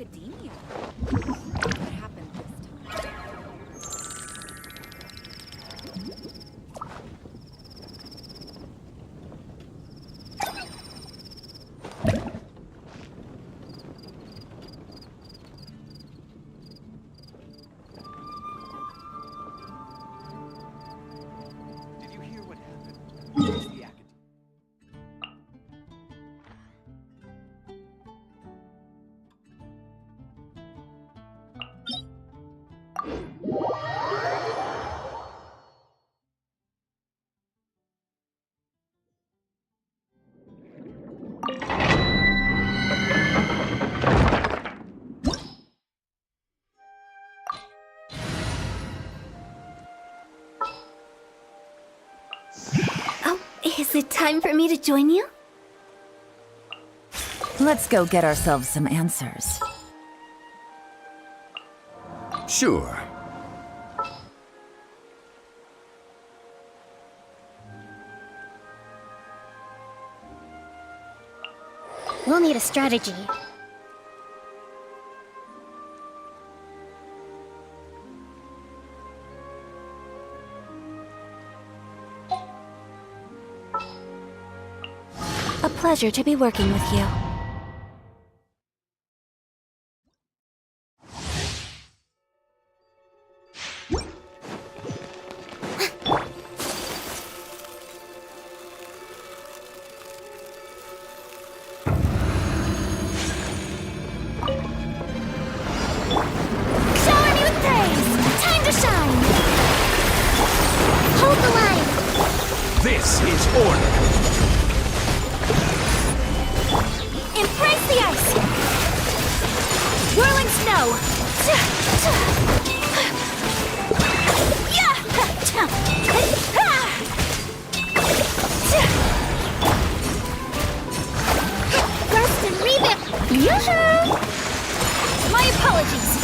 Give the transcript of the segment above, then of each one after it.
academia. What happened this time? Did you hear what happened? Where's the academy? Oh, is it time for me to join you? Let's go get ourselves some answers. Sure. We'll need a strategy. A pleasure to be working with you. Shower me with praise! Time to shine! Hold the line! This is order. Embrace the ice! Whirling snow! Rest and revamp! Yoo-hoo! My apologies!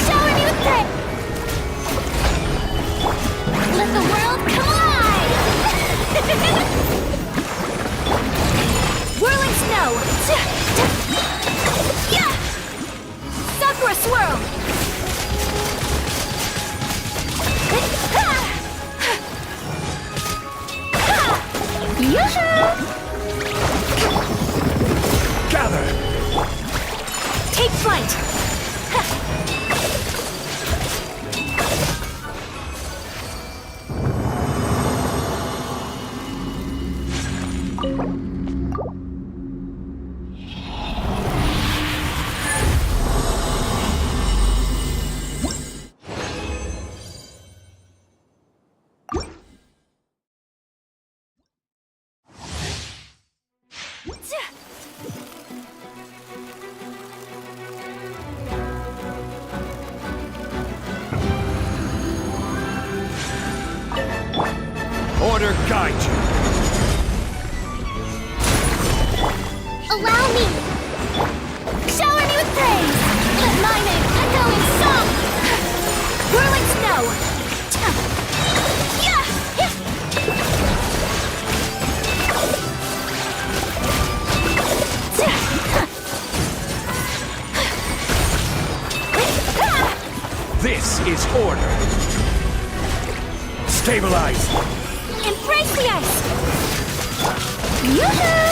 Shower me with praise! Let the world come alive! Whirling snow! Yeah! Sakura swirl! Yoo-hoo! Gather. Take flight! Order guide you. Allow me! Shower me with praise! Let my name echo in song! Whirling snow! Yeah! This is order. Stabilize. Embrace the ice! Yoo-hoo!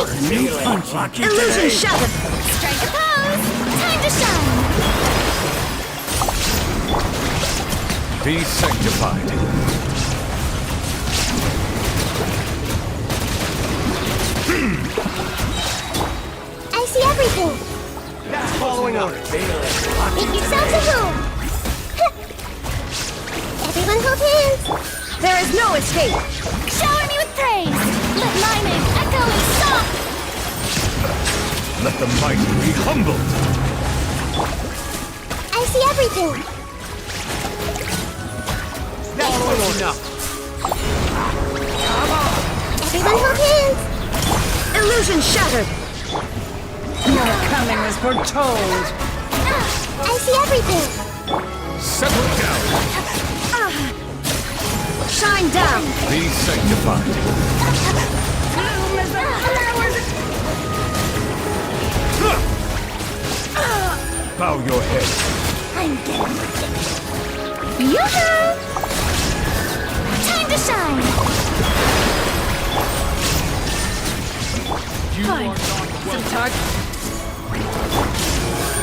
Illusion shattered! Strike a pose! Time to shine! Be sanctified. I see everything! That's following orders. Make yourselves at home! Everyone hold hands! There is no escape! Shower me with praise! Let my name echo in song! Let the mighty be humbled. I see everything! That's close enough. Everyone hold hands! Illusion shattered! Your coming was foretold! I see everything! Settle down. Shine down! Be sanctified. Bow your head. I'm getting ridiculous. Yoo-hoo! Time to shine! Some target.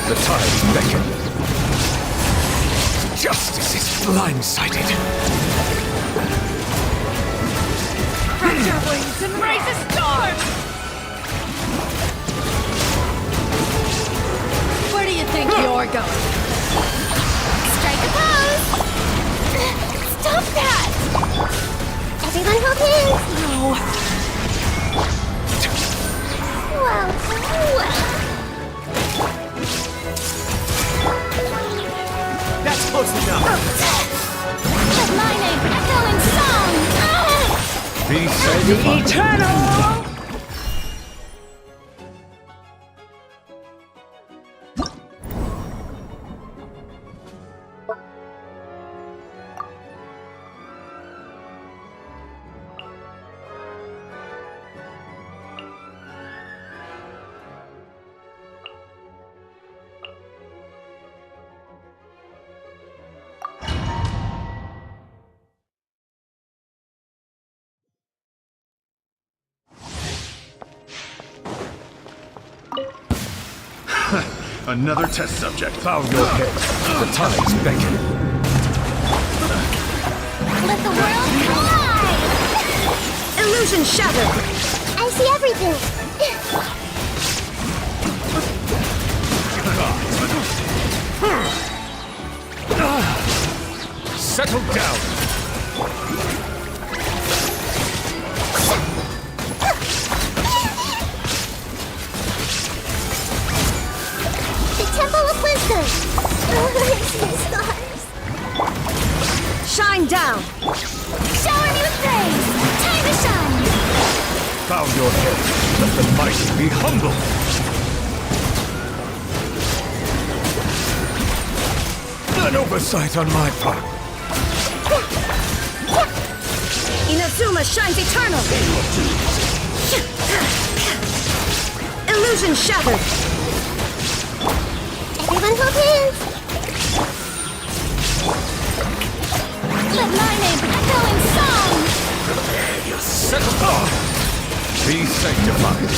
The tides beckon. Justice is blindsided. Spread your wings and raise a storm! Where do you think you're going? Strike a pose! Stop that! Everyone hold hands! No. Well, well. That's close enough. Let my name echo in song! Be sanctified. Eternal! Another test subject. Bow your head. The tides beckon. Let the world collide! Illusion shattered! I see everything! Settle down. The Temple of Wisdom! I see stars! Shine down! Shower me with praise! Time to shine! Bow your head. Let the mighty be humbled. An oversight on my part. Inazuma shines eternal! Illusion shattered! Everyone hold hands! Let my name echo in song! Settle down. Be sanctified.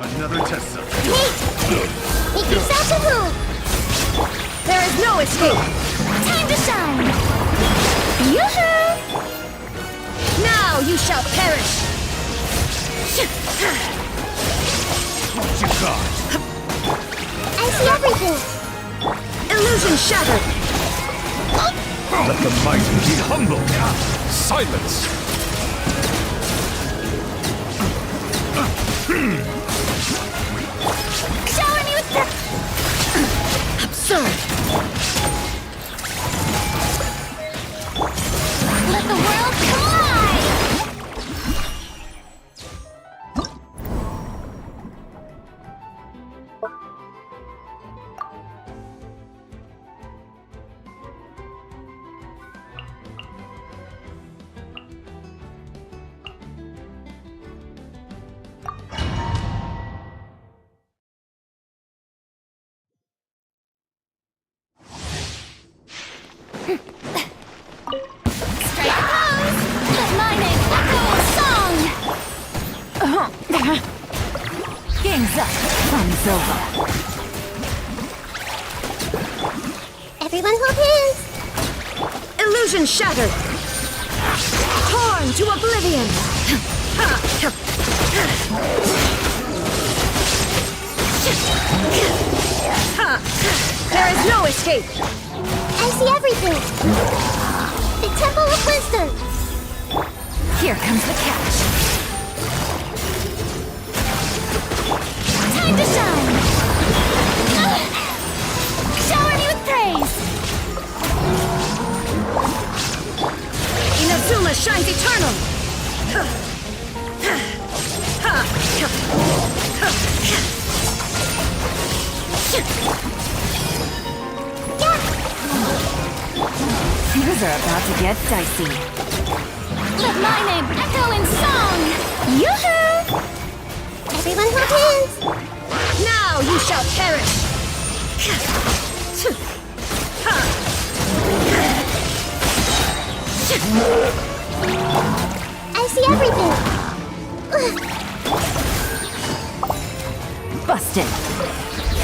Another test subject. Make yourself at home! There is no escape! Time to shine! Yoo-hoo! Now you shall perish! What you got? I see everything! Illusion shattered! Let the mighty be humbled. Silence. Shower me with the... Absurd! Let the world collide! Game's up. Fun's over. Everyone hold hands. Illusion shattered. Torn to oblivion. There is no escape. I see everything. The Temple of Wisdom. Here comes the catch. Time to shine. Shower me with praise. Inazuma shines eternal. Things are about to get dicey. Let my name echo in song. Yoo-hoo! Everyone hold hands. Now you shall perish. I see everything. Busted.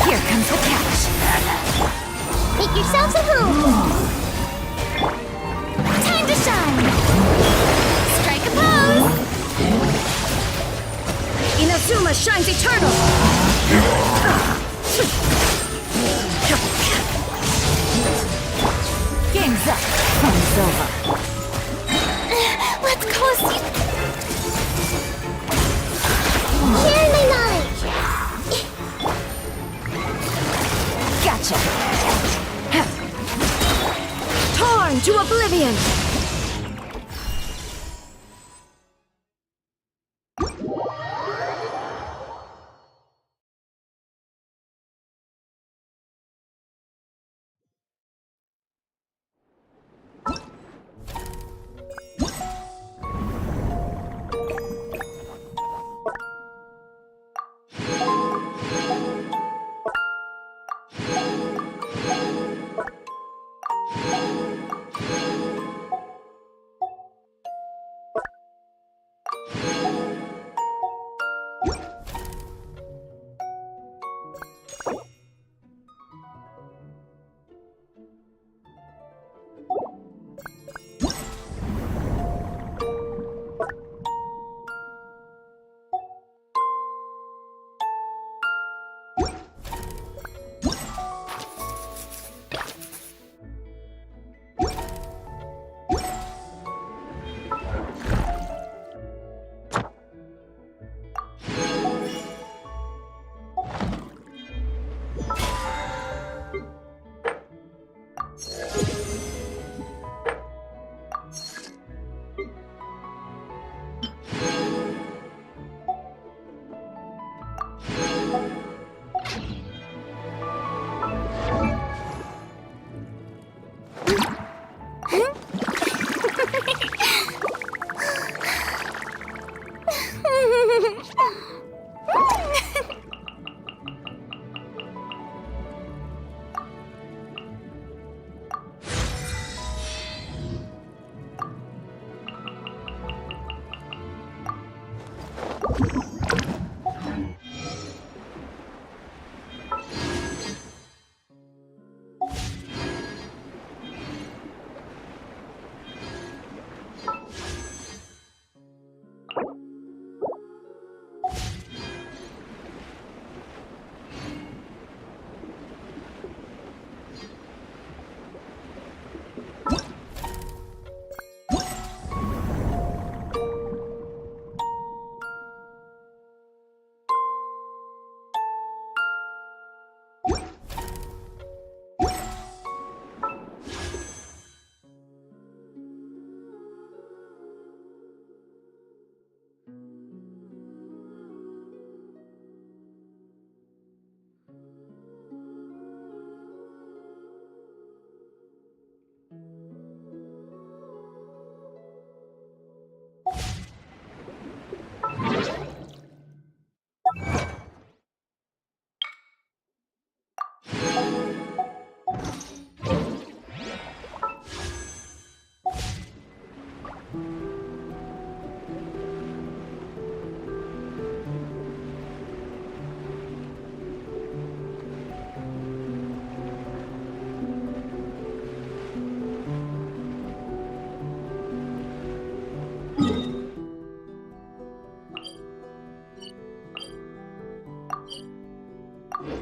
Here comes the catch. Make yourselves at home. Time to shine. Strike a pose. Inazuma shines eternal. Game's up. Fun's over. Let's go see. Share my knowledge. Gotcha. Torn to oblivion. Hey,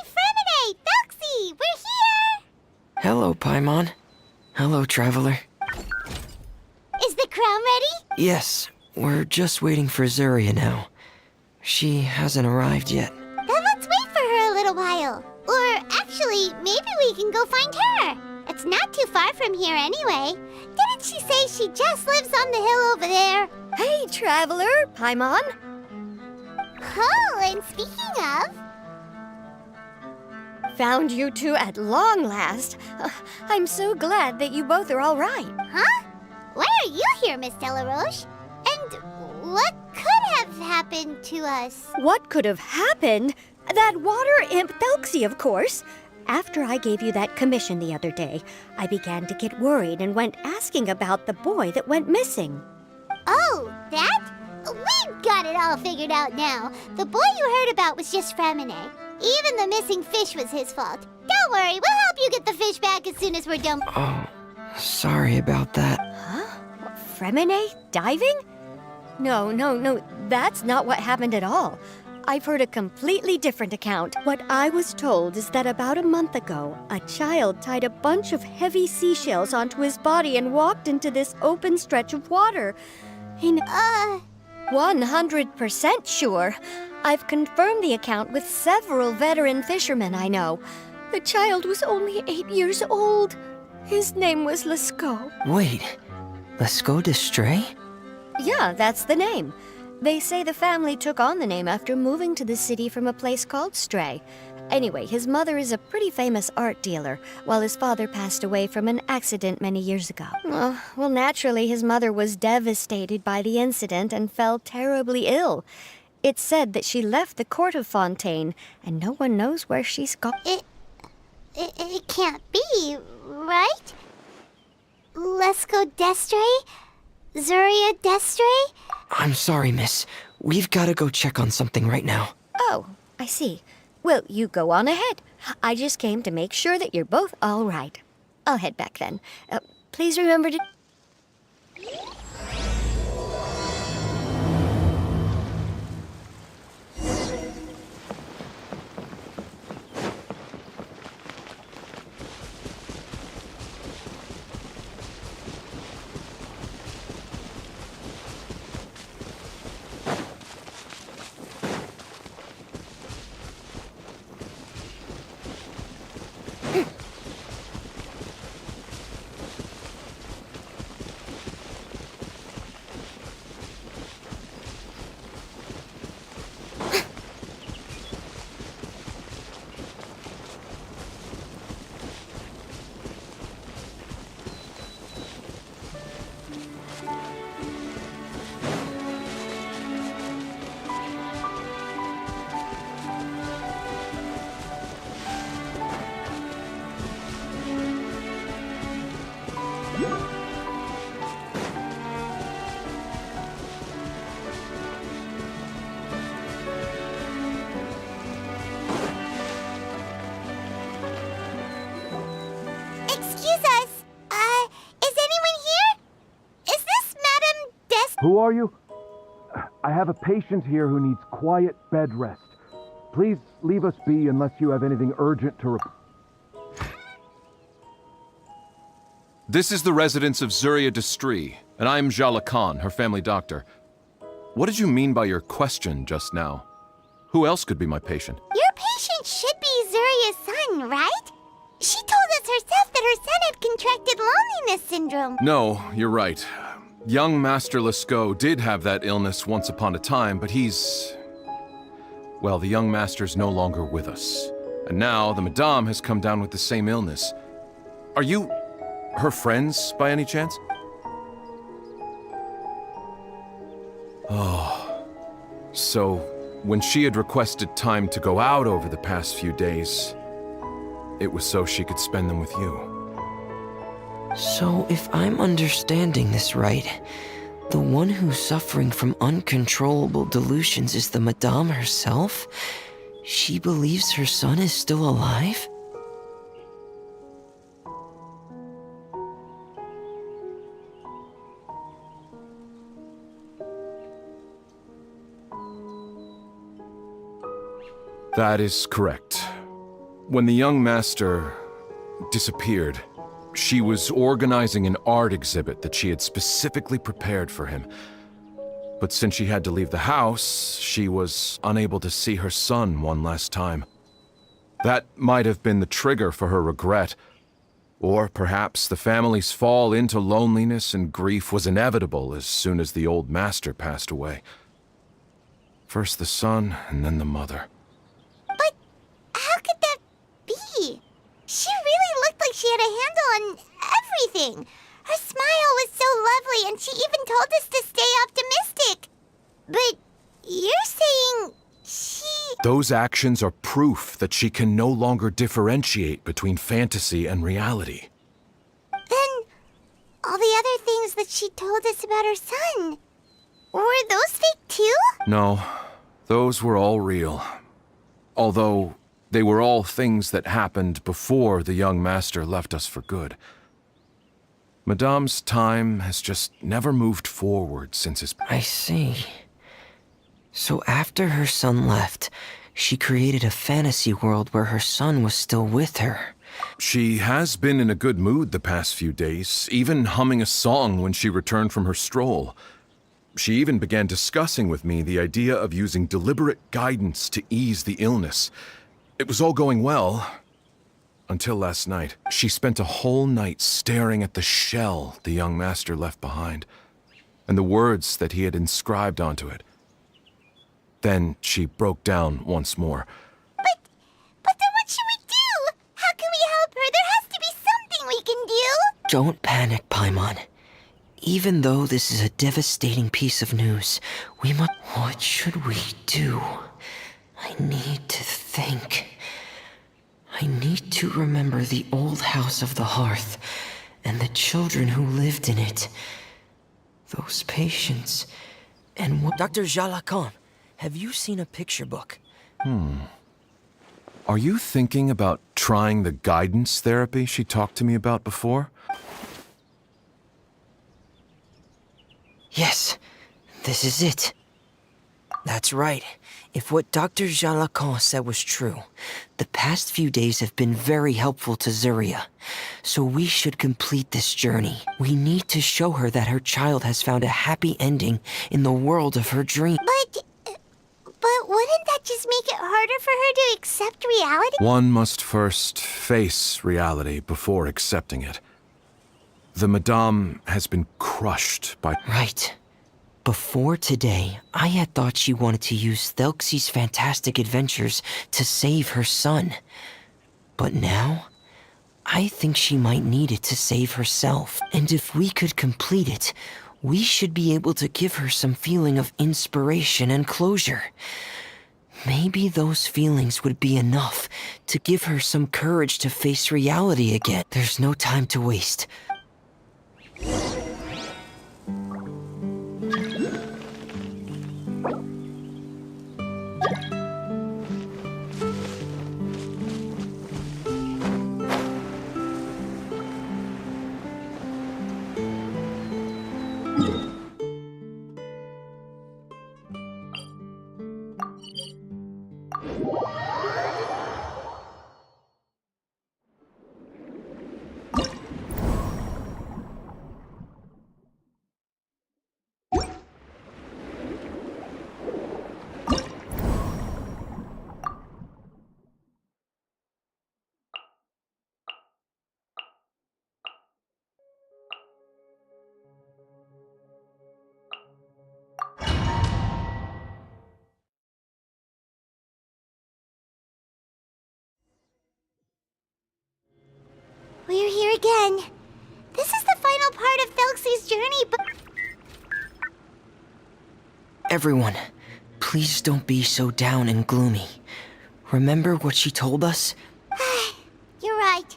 Fremine! Belxie! We're here! Hello, Paimon. Hello, Traveler. Is the crown ready? Yes, we're just waiting for Zuria now. She hasn't arrived yet. Then let's wait for her a little while. Or actually, maybe we can go find her. It's not too far from here anyway. Didn't she say she just lives on the hill over there? Hey, Traveler, Paimon. Oh, and speaking of... Found you two at long last. I'm so glad that you both are all right. Huh? Why are you here, Miss Delaroche? And what could have happened to us? What could have happened? That water imp Belxie, of course. After I gave you that commission the other day, I began to get worried and went asking about the boy that went missing. Oh, that? We've got it all figured out now. The boy you heard about was just Fremine. Even the missing fish was his fault. Don't worry, we'll help you get the fish back as soon as we're done. Oh, sorry about that. Huh? Fremine diving? No, that's not what happened at all. I've heard a completely different account. What I was told is that about a month ago, a child tied a bunch of heavy seashells onto his body and walked into this open stretch of water. 100% sure. I've confirmed the account with several veteran fishermen I know. The child was only 8 years old. His name was Lescaut. Wait, Lescaut de Stray? Yeah, that's the name. They say the family took on the name after moving to the city from a place called Stray. Anyway, his mother is a pretty famous art dealer, while his father passed away from an accident many years ago. Well, naturally, his mother was devastated by the incident and fell terribly ill. It's said that she left the court of Fontaine, and no one knows where she's gone. It can't be, right? Lescaut d'Estray? Zuria d'Estray? I'm sorry, miss. We've gotta go check on something right now. Oh, I see. Well, you go on ahead. I just came to make sure that you're both all right. I'll head back then. Please remember to... Who are you? I have a patient here who needs quiet bed rest. Please leave us be unless you have anything urgent to report. This is the residence of Zuria d'Estray, and I'm Jala Khan, her family doctor. What did you mean by your question just now? Who else could be my patient? Your patient should be Zuria's son, right? She told us herself that her son had contracted loneliness syndrome. No, you're right. Young Master Lescaut did have that illness once upon a time, but well, the young master's no longer with us. And now the Madame has come down with the same illness. Are you her friends, by any chance? Oh. So, when she had requested time to go out over the past few days, it was so she could spend them with you. So, if I'm understanding this right, the one who's suffering from uncontrollable delusions is the Madame herself? She believes her son is still alive? That is correct. When the young master disappeared, she was organizing an art exhibit that she had specifically prepared for him. But since she had to leave the house, she was unable to see her son one last time. That might have been the trigger for her regret. Or perhaps the family's fall into loneliness and grief was inevitable as soon as the old master passed away. First the son, and then the mother. But how could that be? She really looked like she had a handle on everything. Her smile was so lovely, and she even told us to stay optimistic. But you're saying she... Those actions are proof that she can no longer differentiate between fantasy and reality. Then all the other things that she told us about her son, were those fake too? No, those were all real. Although they were all things that happened before the young master left us for good. Madame's time has just never moved forward since his... I see. So after her son left, she created a fantasy world where her son was still with her. She has been in a good mood the past few days, even humming a song when she returned from her stroll. She even began discussing with me the idea of using deliberate guidance to ease the illness. It was all going well, until last night. She spent a whole night staring at the shell the young master left behind, and the words that he had inscribed onto it. Then she broke down once more. But then what should we do? How can we help her? There has to be something we can do. Don't panic, Paimon. Even though this is a devastating piece of news, we must... What should we do? I need to think. I need to remember the old house of the hearth and the children who lived in it. Those patients and what... Dr. Jalacan, have you seen a picture book? Are you thinking about trying the guidance therapy she talked to me about before? Yes, this is it. That's right. If what Dr. Jalacan said was true, the past few days have been very helpful to Zuria. So we should complete this journey. We need to show her that her child has found a happy ending in the world of her dream. But wouldn't that just make it harder for her to accept reality? One must first face reality before accepting it. The Madame has been crushed by... Right. Before today, I had thought she wanted to use Thelxie's fantastic adventures to save her son. But now, I think she might need it to save herself. And if we could complete it, we should be able to give her some feeling of inspiration and closure. Maybe those feelings would be enough to give her some courage to face reality again. There's no time to waste. We're here again. This is the final part of Thelxie's journey, but... Everyone, please don't be so down and gloomy. Remember what she told us? You're right.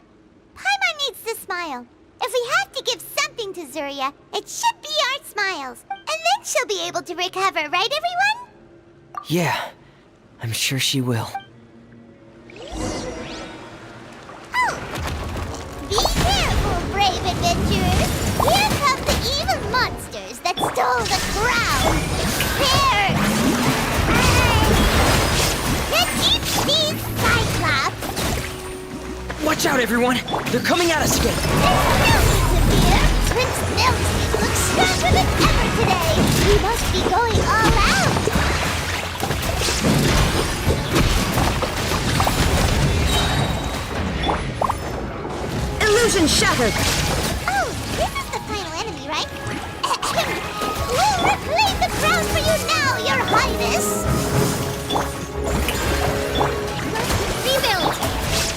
Paimon needs to smile. If we have to give something to Zuria, it should be our smiles. And then she'll be able to recover, right everyone? Yeah, I'm sure she will. Be careful, brave adventurers! Here come the evil monsters that stole the crown! Prepare! The deep sea Watch out, everyone! They're coming at us again! Prince Milky looks stronger than ever today! We must be going all out! Illusion shattered! Oh, this is the final enemy, right? We'll reclaim the crown for you now, Your Highness! Rebuild!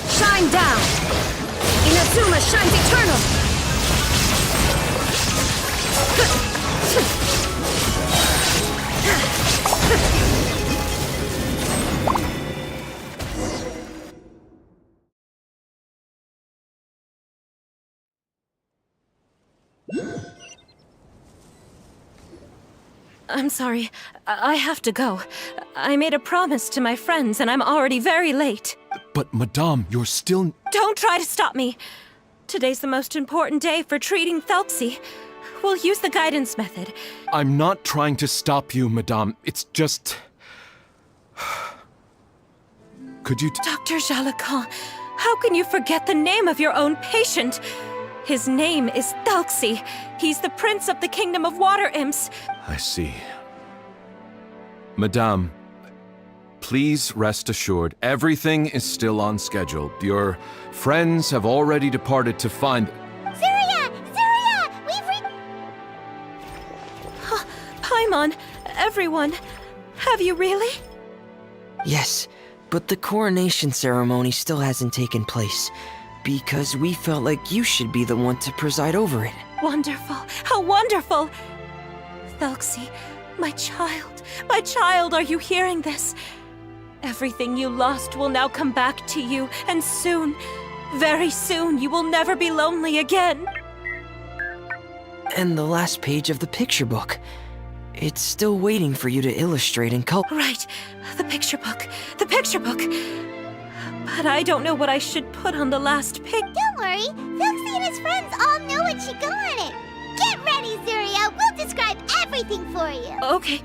Shine down! Inazuma shines eternal! I'm sorry. I have to go. I made a promise to my friends, and I'm already very late. But, Madame, you're still... Don't try to stop me! Today's the most important day for treating Thelpsy. We'll use the guidance method. I'm not trying to stop you, Madame. It's just... Could you... Dr. Jalacan, how can you forget the name of your own patient? His name is Thelpsy. He's the prince of the kingdom of water imps. I see. Madame, please rest assured, everything is still on schedule. Your friends have already departed to find... Zuria! Zuria! Paimon, everyone, have you really? Yes, but the coronation ceremony still hasn't taken place. Because we felt like you should be the one to preside over it. Wonderful! How wonderful! Thelpsy, my child, are you hearing this? Everything you lost will now come back to you, and soon, very soon, you will never be lonely again. And the last page of the picture book. It's still waiting for you to illustrate and color. Right, the picture book. But I don't know what I should put on the last pic. Don't worry, Thelpsy and his friends all know what should go on it. Get ready, Zuria. We'll describe everything for you. Okay.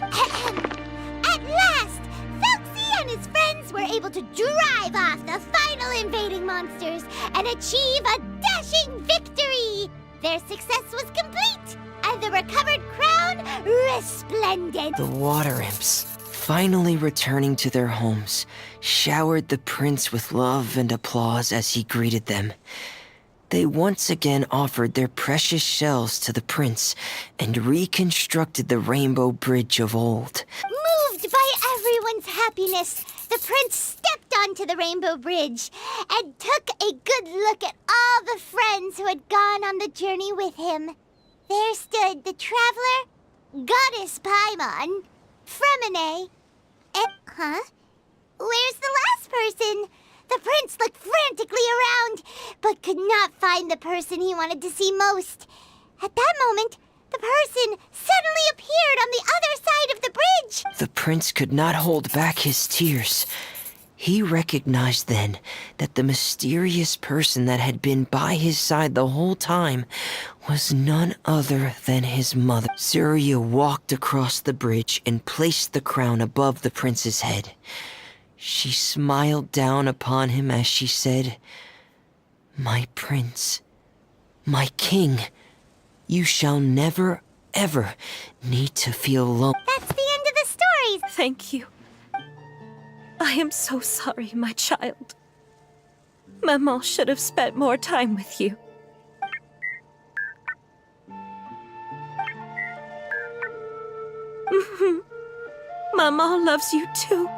At last, Thelpsy and his friends were able to drive off the final invading monsters and achieve a dashing victory. Their success was complete, and the recovered crown resplendent. The water imps, finally returning to their homes, showered the prince with love and applause as he greeted them. They once again offered their precious shells to the prince and reconstructed the rainbow bridge of old. Moved by everyone's happiness, the prince stepped onto the rainbow bridge and took a good look at all the friends who had gone on the journey with him. There stood the traveler, Goddess Paimon, Fremine, and... Where's the last person? The prince looked frantically around, but could not find the person he wanted to see most. At that moment, the person suddenly appeared on the other side of the bridge. The prince could not hold back his tears. He recognized then that the mysterious person that had been by his side the whole time was none other than his mother. Zuria walked across the bridge and placed the crown above the prince's head. She smiled down upon him as she said, "My prince, my king, you shall never, ever need to feel alone." That's the end of the story. Thank you. I am so sorry, my child. Maman should have spent more time with you. Maman loves you too.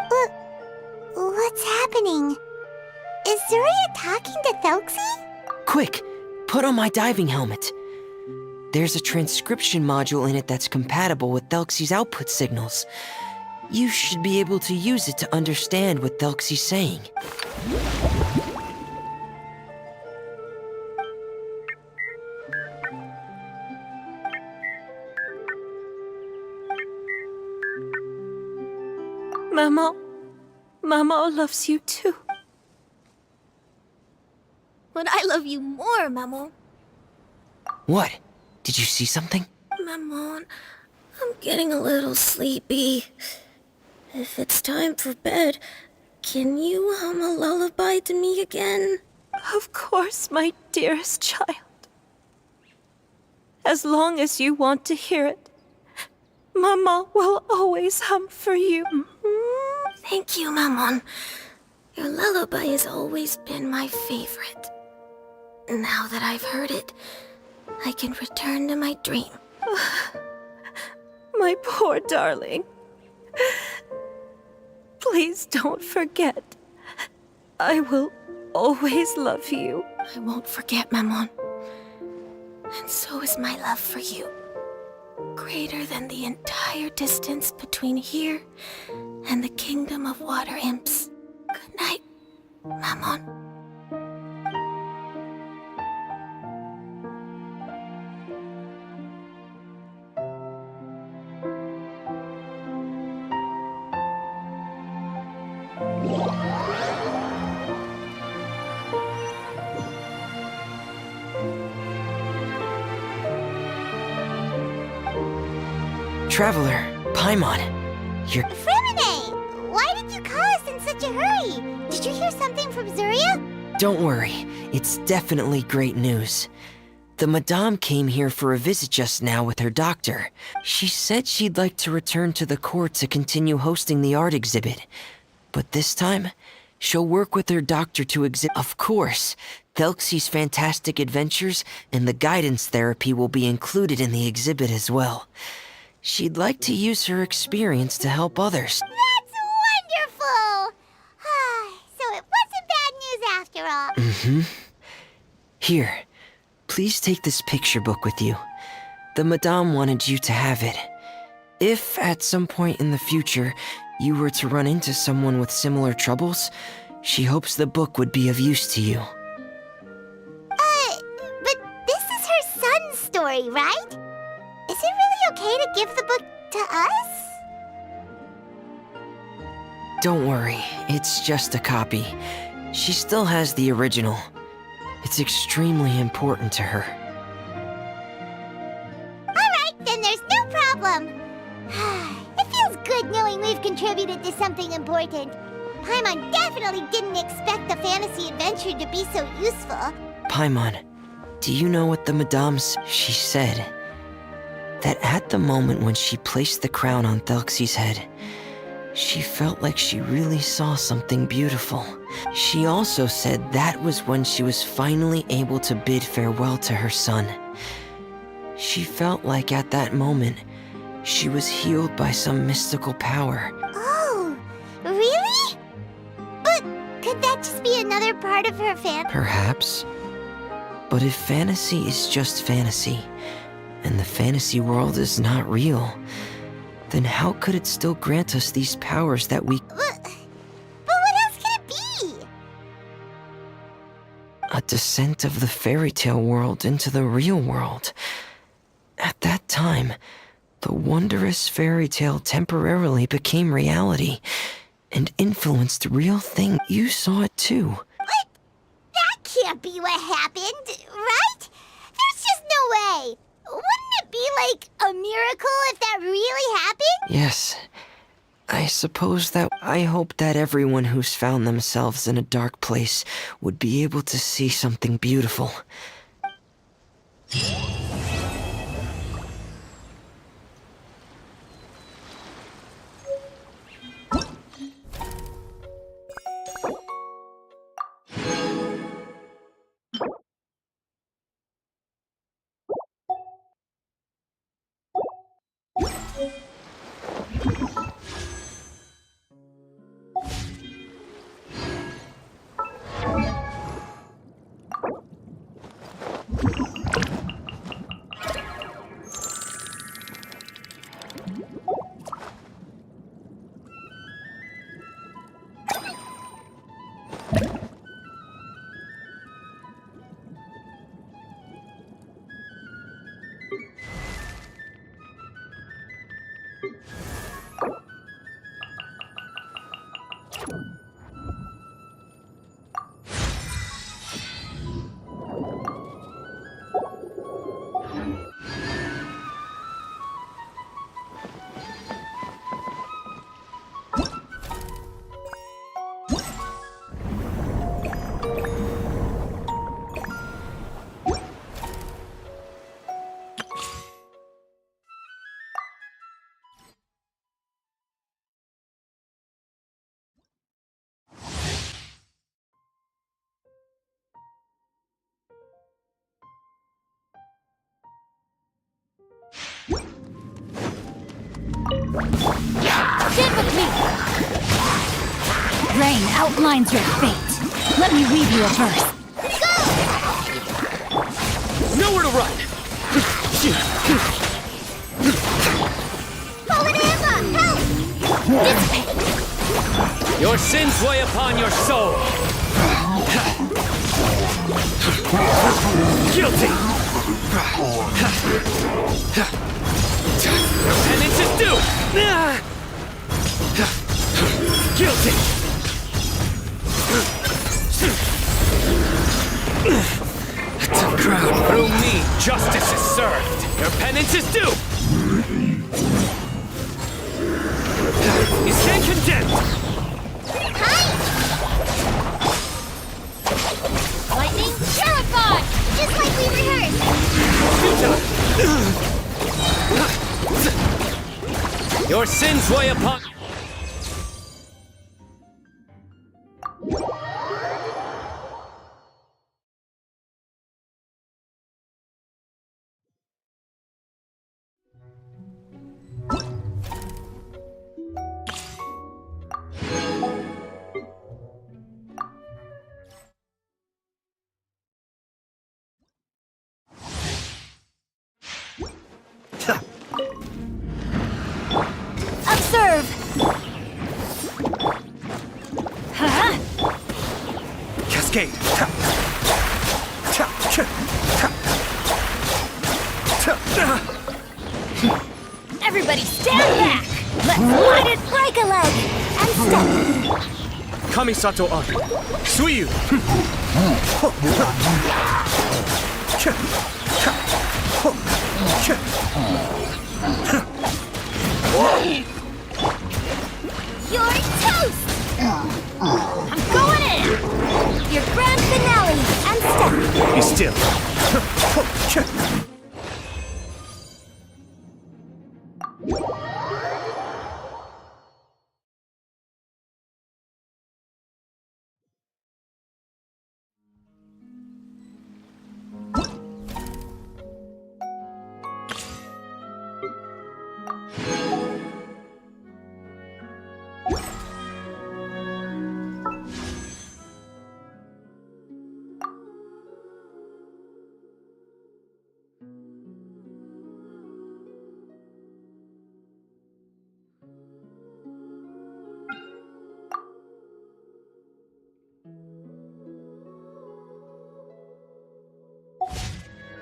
What's happening? Is Zuria talking to Thelpsy? Quick, put on my diving helmet. There's a transcription module in it that's compatible with Thelpsy's output signals. You should be able to use it to understand what Thelpsy's saying. Maman loves you too. But I love you more, Maman. What? Did you see something? Maman, I'm getting a little sleepy. If it's time for bed, can you hum a lullaby to me again? Of course, my dearest child. As long as you want to hear it, Mama will always hum for you. Thank you, Maman. Your lullaby has always been my favorite. Now that I've heard it, I can return to my dream. My poor darling. Please don't forget. I will always love you. I won't forget, Maman. And so is my love for you. Greater than the entire distance between here and the kingdom of water imps. Good night, Maman. Traveler, Paimon, you're... Fremine! Why did you call us in such a hurry? Did you hear something from Zuria? Don't worry, it's definitely great news. The Madame came here for a visit just now with her doctor. She said she'd like to return to the court to continue hosting the art exhibit. But this time, she'll work with her doctor to exhibit... Of course, Thelxie's fantastic adventures and the guidance therapy will be included in the exhibit as well. She'd like to use her experience to help others. That's wonderful! So it wasn't bad news after all. Mm-hmm. Here, please take this picture book with you. The Madame wanted you to have it. If, at some point in the future, you were to run into someone with similar troubles, she hopes the book would be of use to you. But this is her son's story, right? Is it really okay to give the book to us? Don't worry, it's just a copy. She still has the original. It's extremely important to her. Alright, then there's no problem. It feels good knowing we've contributed to something important. Paimon definitely didn't expect the fantasy adventure to be so useful. Paimon, do you know what the Madame She said that at the moment when she placed the crown on Thelxie's head, she felt like she really saw something beautiful. She also said that was when she was finally able to bid farewell to her son. She felt like at that moment, she was healed by some mystical power. Oh, really? But could that just be another part of her Perhaps. But if fantasy is just fantasy, and the fantasy world is not real, then how could it still grant us these powers that we... But what else could it be? A descent of the fairy tale world into the real world. At that time, the wondrous fairy tale temporarily became reality and influenced real things. You saw it too. What? That can't be what happened, right? There's just no way. Wouldn't it be like a miracle if that really happened? Yes. I suppose that I hope that everyone who's found themselves in a dark place would be able to see something beautiful. Stand with me! Rain outlines your fate. Let me weave you a verse. Nowhere to run! Fallen Emma, help! Dissipate! Your sins weigh upon your soul! Guilty! Your penance is due! Guilty! A tough crowd. Through me, justice is served. Your penance is due! You stand condemned! Lightning, purified! Just like we rehearsed! Your sins weigh upon... Observe! Cascade! Everybody stand back! Let's light it! Break a leg! And step! Kamisato Ari! Suiyu! You're toast! I'm going in! Your grand finale! And step! Be still!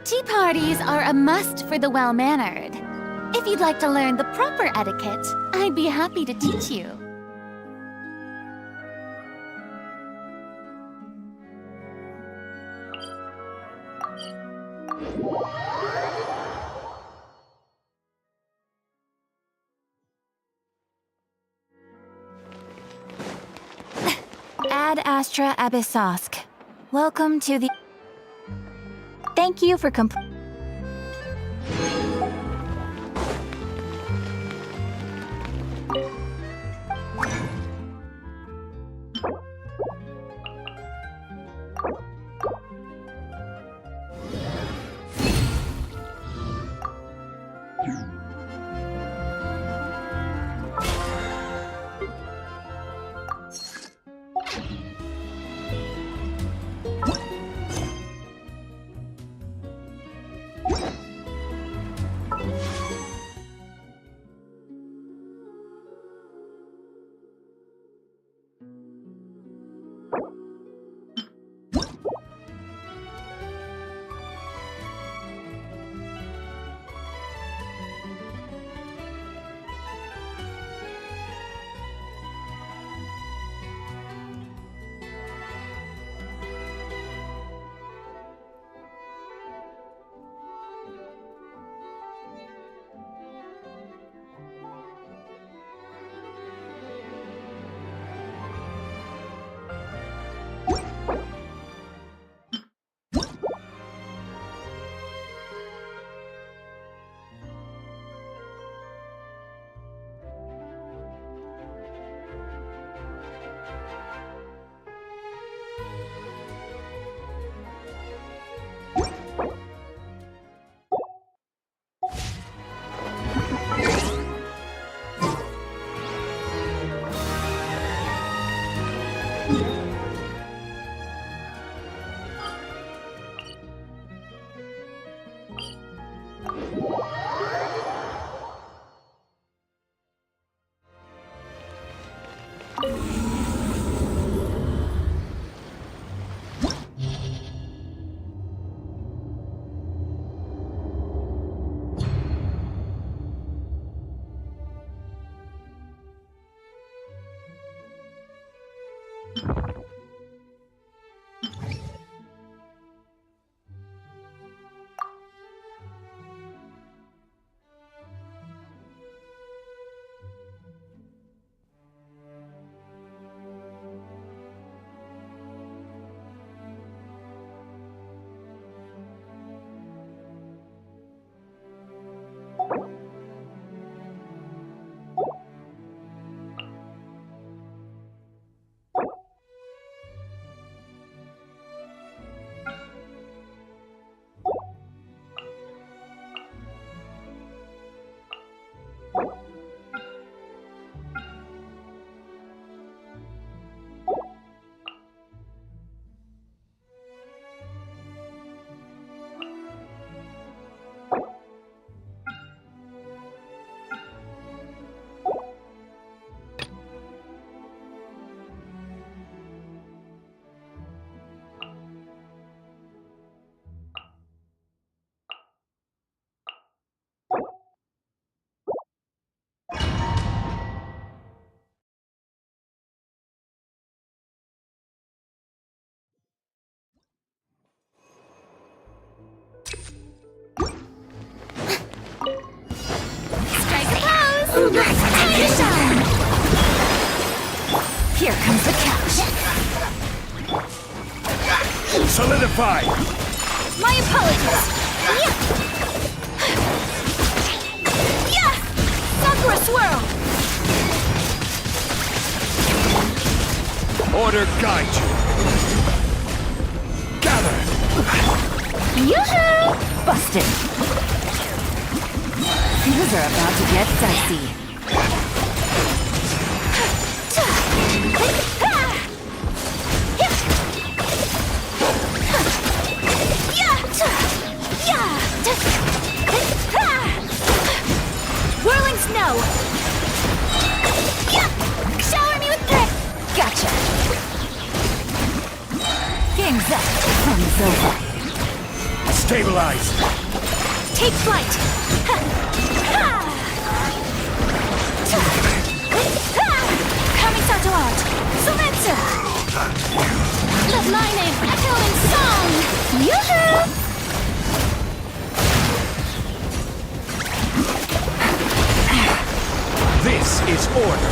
Tea parties are a must for the well-mannered. If you'd like to learn the proper etiquette, I'd be happy to teach you. Ad Astra Abyssosk. Welcome to the... Thank you for Here comes the catch. Solidify! My apologies. Yeah! Sakura swirl! Order guide you! Gather! Yoo-hoo! Busted. Things are about to get dicey. Whirling snow! Shower me with grit! Gotcha! Game's up. Fun's over. Stabilize! Take flight! Kamisato out! Surrender! Let my name echo in song! Yoo-hoo! This is order!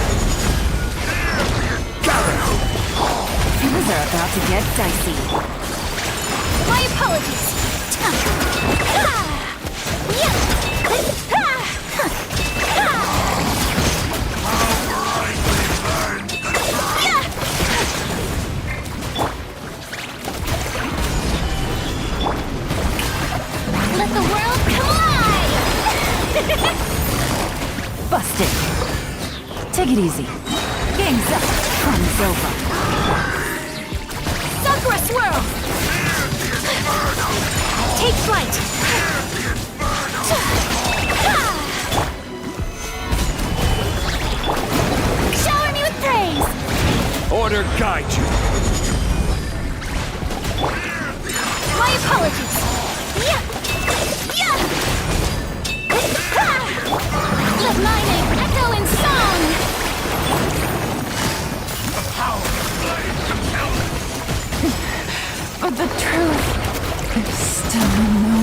Gather! Things are about to get dicey. My apologies! Let the world collide! Busted. Take it easy. Game's up. Fun's over. Sakura swirl! Take flight! Shower me with praise! Order guide you! My apologies! Let my name echo in song! But the truth is still unknown.